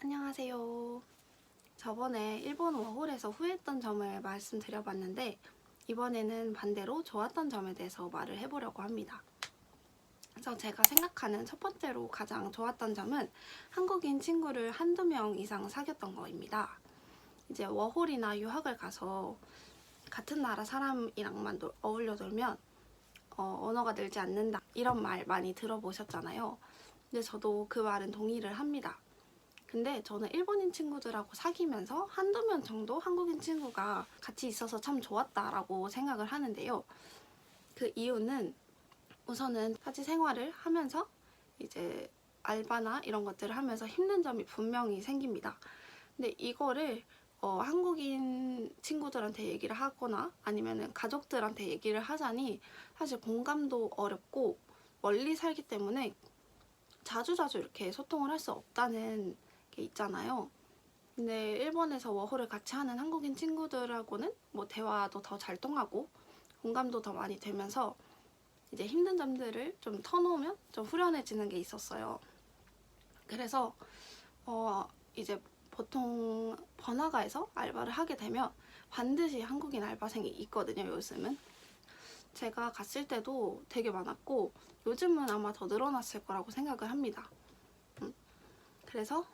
안녕하세요. 저번에 일본 워홀에서 후회했던 점을 말씀드려봤는데 이번에는 반대로 좋았던 점에 대해서 말을 해보려고 합니다. 그래서 제가 생각하는 첫 번째로 가장 좋았던 점은 한국인 친구를 한두 명 이상 사귀었던 거입니다. 이제 워홀이나 유학을 가서 같은 나라 사람이랑만 어울려 놀면 언어가 늘지 않는다 이런 말 많이 들어보셨잖아요. 근데 저도 그 말은 동의를 합니다. 근데 저는 일본인 친구들하고 사귀면서 한두 명 정도 한국인 친구가 같이 있어서 참 좋았다라고 생각을 하는데요. 그 이유는 우선은 타지 생활을 하면서 이제 알바나 이런 것들을 하면서 힘든 점이 분명히 생깁니다. 근데 이거를 한국인 친구들한테 얘기를 하거나 아니면 가족들한테 얘기를 하자니 사실 공감도 어렵고 멀리 살기 때문에 자주자주 이렇게 소통을 할 수 없다는 게 있잖아요. 근데 일본에서 워홀을 같이 하는 한국인 친구들하고는 뭐 대화도 더 잘 통하고 공감도 더 많이 되면서 이제 힘든 점들을 좀 터놓으면 좀 후련해지는 게 있었어요. 그래서 이제 보통 번화가에서 알바를 하게 되면 반드시 한국인 알바생이 있거든요, 요즘은. 제가 갔을 때도 되게 많았고 요즘은 아마 더 늘어났을 거라고 생각을 합니다. 그래서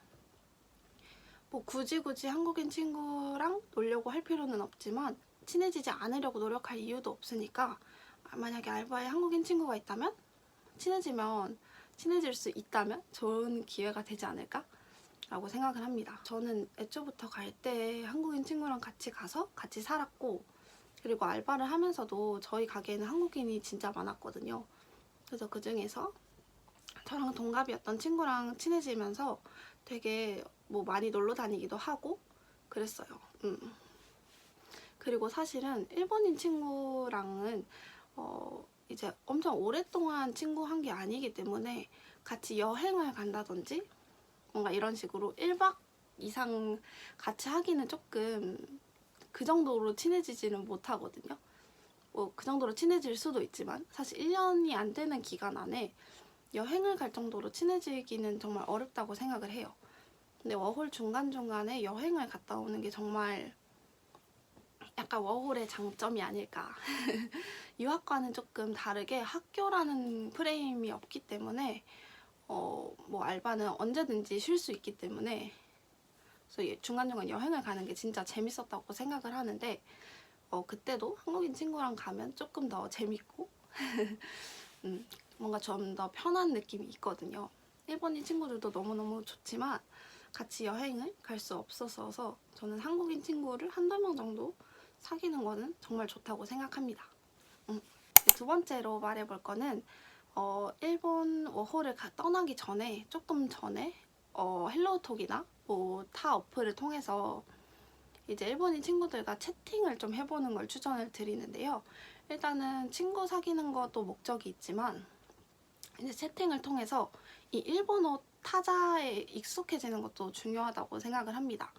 뭐 굳이 한국인 친구랑 놀려고 할 필요는 없지만 친해지지 않으려고 노력할 이유도 없으니까 만약에 알바에 한국인 친구가 있다면 친해질 수 있다면 좋은 기회가 되지 않을까? 라고 생각을 합니다. 저는 애초부터 갈 때 한국인 친구랑 같이 가서 같이 살았고 그리고 알바를 하면서도 저희 가게에는 한국인이 진짜 많았거든요. 그래서 그 중에서 저랑 동갑이었던 친구랑 친해지면서 되게 뭐 많이 놀러 다니기도 하고 그랬어요. 그리고 사실은 일본인 친구랑은 이제 엄청 오랫동안 친구한 게 아니기 때문에 같이 여행을 간다든지 뭔가 이런 식으로 1박 이상 같이 하기는 조금 그 정도로 친해지지는 못하거든요. 뭐 그 정도로 친해질 수도 있지만 사실 1년이 안 되는 기간 안에 여행을 갈 정도로 친해지기는 정말 어렵다고 생각을 해요. 근데 워홀 중간중간에 여행을 갔다 오는 게 정말 약간 워홀의 장점이 아닐까. 유학과는 조금 다르게 학교라는 프레임이 없기 때문에 뭐 알바는 언제든지 쉴 수 있기 때문에 그래서 중간중간 여행을 가는 게 진짜 재밌었다고 생각을 하는데 그때도 한국인 친구랑 가면 조금 더 재밌고 뭔가 좀 더 편한 느낌이 있거든요. 일본인 친구들도 너무너무 좋지만 같이 여행을 갈 수 없었어서 저는 한국인 친구를 한두 명 정도 사귀는 거는 정말 좋다고 생각합니다. 두 번째로 말해볼 거는 일본 워홀을 떠나기 전에 조금 전에 헬로우톡이나 뭐 타 어플을 통해서 이제 일본인 친구들과 채팅을 좀 해보는 걸 추천을 드리는데요. 일단은 친구 사귀는 것도 목적이 있지만 이제 채팅을 통해서 이 일본어 타자에 익숙해지는 것도 중요하다고 생각을 합니다.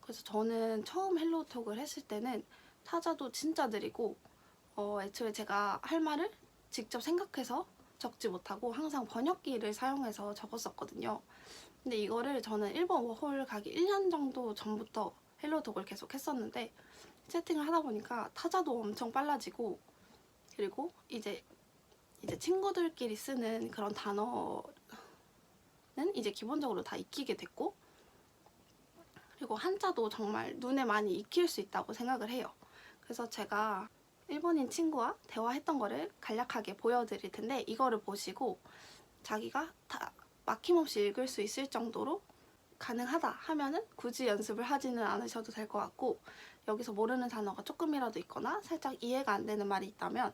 그래서 저는 처음 헬로우톡을 했을 때는 타자도 진짜 느리고 애초에 제가 할 말을 직접 생각해서 적지 못하고 항상 번역기를 사용해서 적었었거든요. 근데 이거를 저는 일본 워홀 가기 1년 정도 전부터 헬로톡을 계속 했었는데 채팅을 하다 보니까 타자도 엄청 빨라지고 그리고 이제 친구들끼리 쓰는 그런 단어는 이제 기본적으로 다 익히게 됐고 그리고 한자도 정말 눈에 많이 익힐 수 있다고 생각을 해요. 그래서 제가 일본인 친구와 대화했던 거를 간략하게 보여드릴 텐데 이거를 보시고 자기가 다 막힘없이 읽을 수 있을 정도로 가능하다 하면은 굳이 연습을 하지는 않으셔도 될 것 같고 여기서 모르는 단어가 조금이라도 있거나 살짝 이해가 안 되는 말이 있다면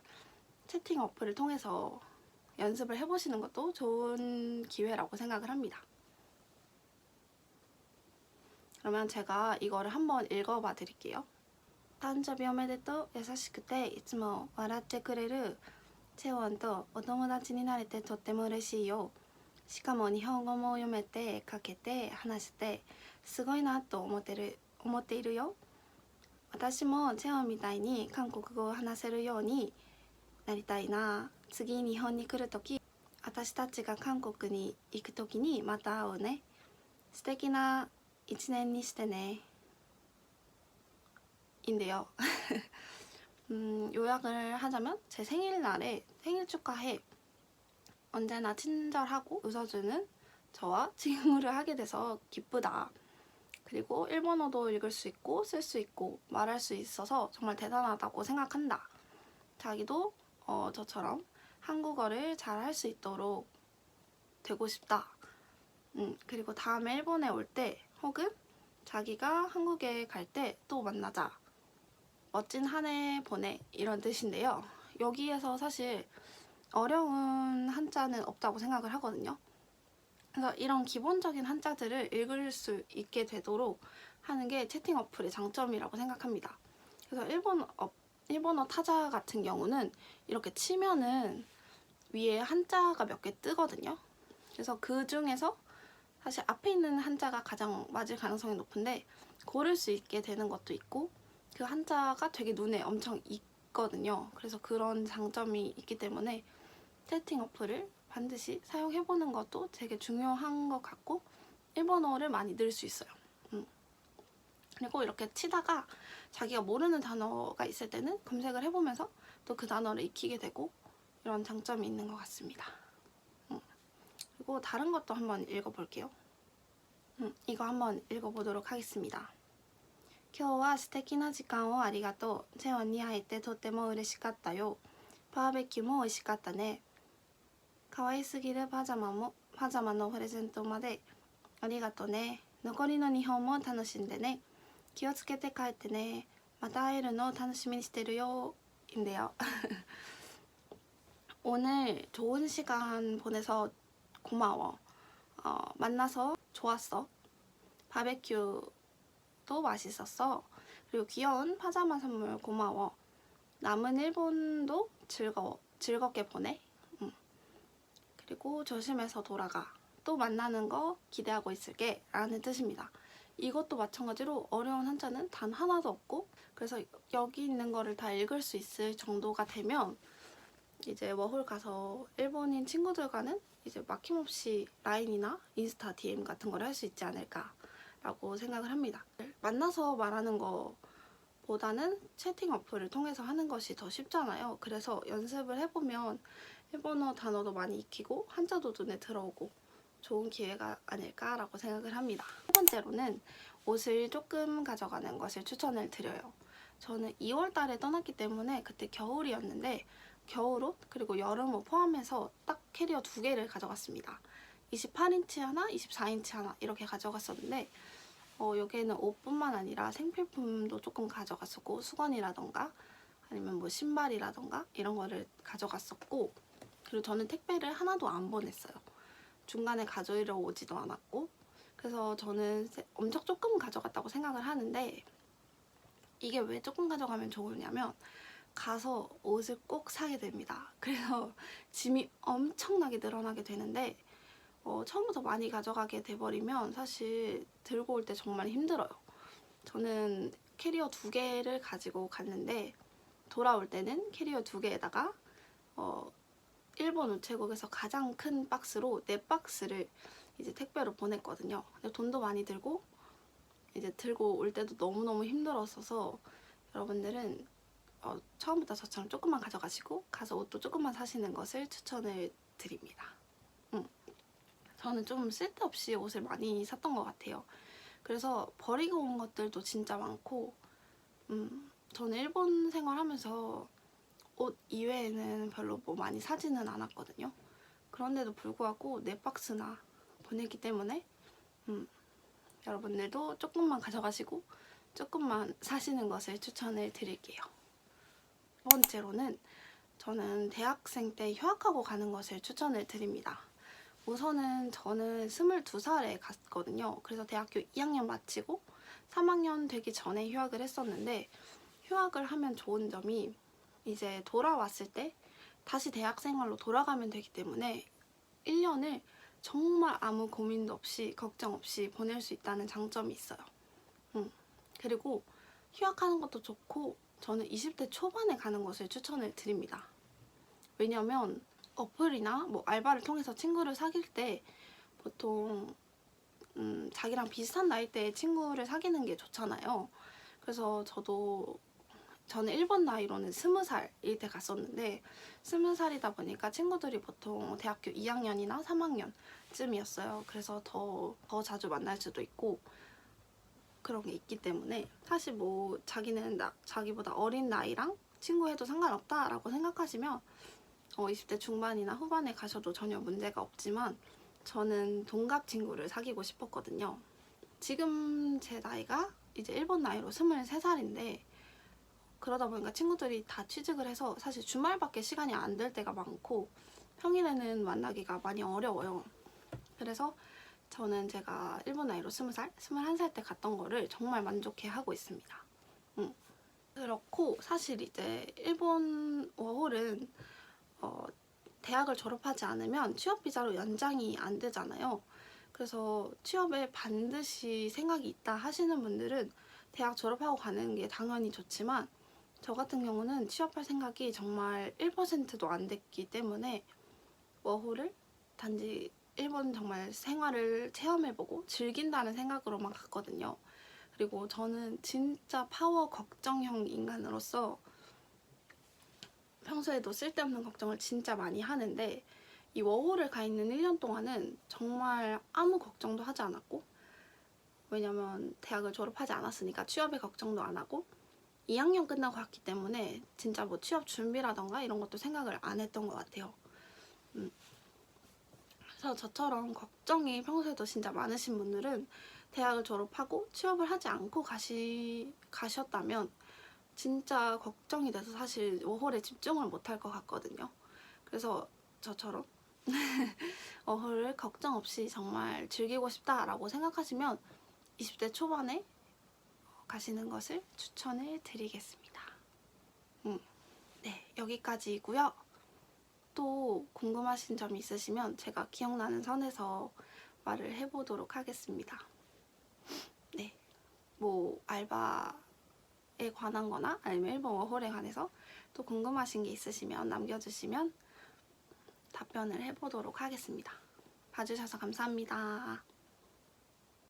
채팅 어플을 통해서 연습을 해보시는 것도 좋은 기회라고 생각을 합니다. 그러면 제가 이거를 한번 읽어봐 드릴게요. 誕生日おめでとう。優しくていつも笑ってくれるチェウォンとお友達になれてとっても嬉しいよ。しかも日本語も読めて書けて話してすごいなと思っているよ。私もチェウォンみたいに韓国語を話せるようになりたいな。次日本に来るとき私たちが韓国に行くときにまた会おうね。素敵な一年にしてね인데요. 요약을 하자면 제 생일날에 생일 축하해 언제나 친절하고 웃어주는 저와 친구를 하게 돼서 기쁘다. 그리고 일본어도 읽을 수 있고 쓸 수 있고 말할 수 있어서 정말 대단하다고 생각한다. 자기도 저처럼 한국어를 잘 할 수 있도록 되고 싶다. 그리고 다음에 일본에 올 때 혹은 자기가 한국에 갈 때 또 만나자. 멋진 한 해 보내 이런 뜻인데요. 여기에서 사실 어려운 한자는 없다고 생각을 하거든요. 그래서 이런 기본적인 한자들을 읽을 수 있게 되도록 하는 게 채팅 어플의 장점이라고 생각합니다. 그래서 일본어 타자 같은 경우는 이렇게 치면은 위에 한자가 몇 개 뜨거든요. 그래서 그 중에서 사실 앞에 있는 한자가 가장 맞을 가능성이 높은데 고를 수 있게 되는 것도 있고 그 한자가 되게 눈에 엄청 익거든요. 그래서 그런 장점이 있기 때문에 채팅 어플을 반드시 사용해보는 것도 되게 중요한 것 같고 일본어를 많이 늘 수 있어요. 그리고 이렇게 치다가 자기가 모르는 단어가 있을 때는 검색을 해보면서 또 그 단어를 익히게 되고 이런 장점이 있는 것 같습니다. 그리고 다른 것도 한번 읽어볼게요. 이거 한번 읽어보도록 하겠습니다. 今日は素敵な時間をありがとう。チェオンに会えてとっても嬉しかったよ。バーベキューも美味しかったね。可愛すぎるパジャマのプレゼントまでありがとね。残りの日本も楽しんでね。気をつけて帰ってね。また会えるの楽しみにしてるよ. 인데요. 오늘 좋은 시간 보내서 고마워. 만나서 좋았어. 바베큐도 맛있었어. 그리고 귀여운 파자마 선물 고마워. 남은 일본도 즐겁게 보내. 그리고 조심해서 돌아가. 또 만나는 거 기대하고 있을게 라는 뜻입니다. 이것도 마찬가지로 어려운 한자는 단 하나도 없고 그래서 여기 있는 거를 다 읽을 수 있을 정도가 되면 이제 워홀 가서 일본인 친구들과는 이제 막힘없이 라인이나 인스타 DM 같은 걸 할 수 있지 않을까 라고 생각을 합니다. 만나서 말하는 거보다는 채팅 어플을 통해서 하는 것이 더 쉽잖아요. 그래서 연습을 해보면 일본어 단어도 많이 익히고 한자도 눈에 들어오고 좋은 기회가 아닐까라고 생각을 합니다. 첫 번째로는 옷을 조금 가져가는 것을 추천을 드려요. 저는 2월 달에 떠났기 때문에 그때 겨울이었는데 겨울옷 그리고 여름옷 포함해서 딱 캐리어 2개를 가져갔습니다. 28인치 하나, 24인치 하나 이렇게 가져갔었는데 여기에는 옷뿐만 아니라 생필품도 조금 가져갔었고 수건이라던가 아니면 뭐 신발이라던가 이런 거를 가져갔었고 그리고 저는 택배를 하나도 안 보냈어요. 중간에 가져오려 오지도 않았고 그래서 저는 엄청 조금 가져갔다고 생각을 하는데 이게 왜 조금 가져가면 좋으냐면 가서 옷을 꼭 사게 됩니다. 그래서 짐이 엄청나게 늘어나게 되는데 처음부터 많이 가져가게 돼버리면 사실 들고 올 때 정말 힘들어요. 저는 캐리어 2개를 가지고 갔는데 돌아올 때는 캐리어 2개에다가 일본 우체국에서 가장 큰 박스로 4박스를 이제 택배로 보냈거든요. 근데 돈도 많이 들고 이제 들고 올 때도 너무너무 힘들었어서 여러분들은 처음부터 저처럼 조금만 가져가시고 가서 옷도 조금만 사시는 것을 추천을 드립니다. 저는 좀 쓸데없이 옷을 많이 샀던 것 같아요. 그래서 버리고 온 것들도 진짜 많고 저는 일본 생활하면서 옷 이외에는 별로 뭐 많이 사지는 않았거든요. 그런데도 불구하고 4박스나 보냈기 때문에 여러분들도 조금만 가져가시고 조금만 사시는 것을 추천을 드릴게요. 두 번째로는 저는 대학생 때 휴학하고 가는 것을 추천을 드립니다. 우선은 저는 22살에 갔거든요. 그래서 대학교 2학년 마치고 3학년 되기 전에 휴학을 했었는데 휴학을 하면 좋은 점이 이제 돌아왔을 때 다시 대학생활로 돌아가면 되기 때문에 1년을 정말 아무 고민도 없이 걱정 없이 보낼 수 있다는 장점이 있어요. 그리고 휴학하는 것도 좋고 저는 20대 초반에 가는 것을 추천을 드립니다. 왜냐면 어플이나 뭐 알바를 통해서 친구를 사귈 때 보통 자기랑 비슷한 나이대의 친구를 사귀는 게 좋잖아요. 그래서 저는 일본 나이로는 20살일 때 갔었는데 20살이다 보니까 친구들이 보통 대학교 2학년이나 3학년쯤이었어요. 그래서 더 자주 만날 수도 있고 그런 게 있기 때문에 사실 뭐 자기는 자기보다 어린 나이랑 친구해도 상관없다라고 생각하시면 20대 중반이나 후반에 가셔도 전혀 문제가 없지만 저는 동갑 친구를 사귀고 싶었거든요. 지금 제 나이가 이제 일본 나이로 23살인데 그러다 보니까 친구들이 다 취직을 해서 사실 주말밖에 시간이 안 될 때가 많고 평일에는 만나기가 많이 어려워요. 그래서 저는 제가 일본 나이로 20살, 21살 때 갔던 거를 정말 만족해 하고 있습니다. 그렇고 사실 이제 일본 워홀은 대학을 졸업하지 않으면 취업비자로 연장이 안 되잖아요. 그래서 취업에 반드시 생각이 있다 하시는 분들은 대학 졸업하고 가는 게 당연히 좋지만 저 같은 경우는 취업할 생각이 정말 1%도 안 됐기 때문에 워홀을 단지 일본 정말 생활을 체험해보고 즐긴다는 생각으로만 갔거든요. 그리고 저는 진짜 파워 걱정형 인간으로서 평소에도 쓸데없는 걱정을 진짜 많이 하는데 이 워홀을 가 있는 1년 동안은 정말 아무 걱정도 하지 않았고 왜냐면 대학을 졸업하지 않았으니까 취업의 걱정도 안 하고 2학년 끝나고 갔기 때문에 진짜 뭐 취업 준비라던가 이런 것도 생각을 안 했던 것 같아요. 그래서 저처럼 걱정이 평소에도 진짜 많으신 분들은 대학을 졸업하고 취업을 하지 않고 가셨다면 진짜 걱정이 돼서 사실 워홀에 집중을 못할 것 같거든요. 그래서 저처럼 워홀을 걱정 없이 정말 즐기고 싶다라고 생각하시면 20대 초반에 가시는 것을 추천을 드리겠습니다. 네, 여기까지이고요. 또 궁금하신 점이 있으시면 제가 기억나는 선에서 말을 해보도록 하겠습니다. 네, 뭐 알바에 관한 거나 아니면 일본 워홀에 관해서 또 궁금하신 게 있으시면 남겨주시면 답변을 해보도록 하겠습니다. 봐주셔서 감사합니다.